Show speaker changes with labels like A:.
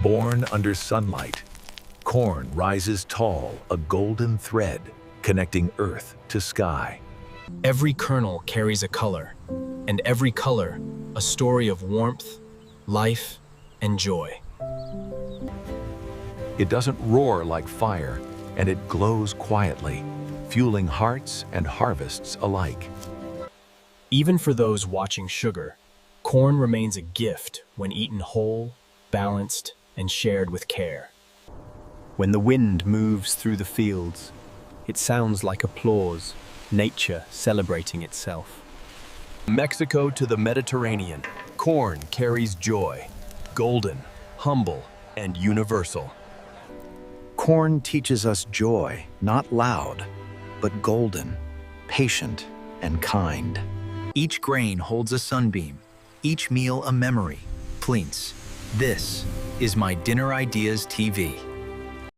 A: Born under sunlight, corn rises tall, a golden thread connecting earth to sky.
B: Every kernel carries a color, and every color a story of warmth, life, and joy.
A: It doesn't roar like fire, and it glows quietly, fueling hearts and harvests alike.
B: Even for those watching sugar, corn remains a gift when eaten whole, balanced, and shared with care.
C: When the wind moves through the fields, it sounds like applause, nature celebrating itself.
D: From Mexico to the Mediterranean, corn carries joy, golden, humble, and universal.
E: Corn teaches us joy, not loud, but golden, patient, and kind.
F: Each grain holds a sunbeam, each meal a memory. Please, this is my Dinner Ideas TV.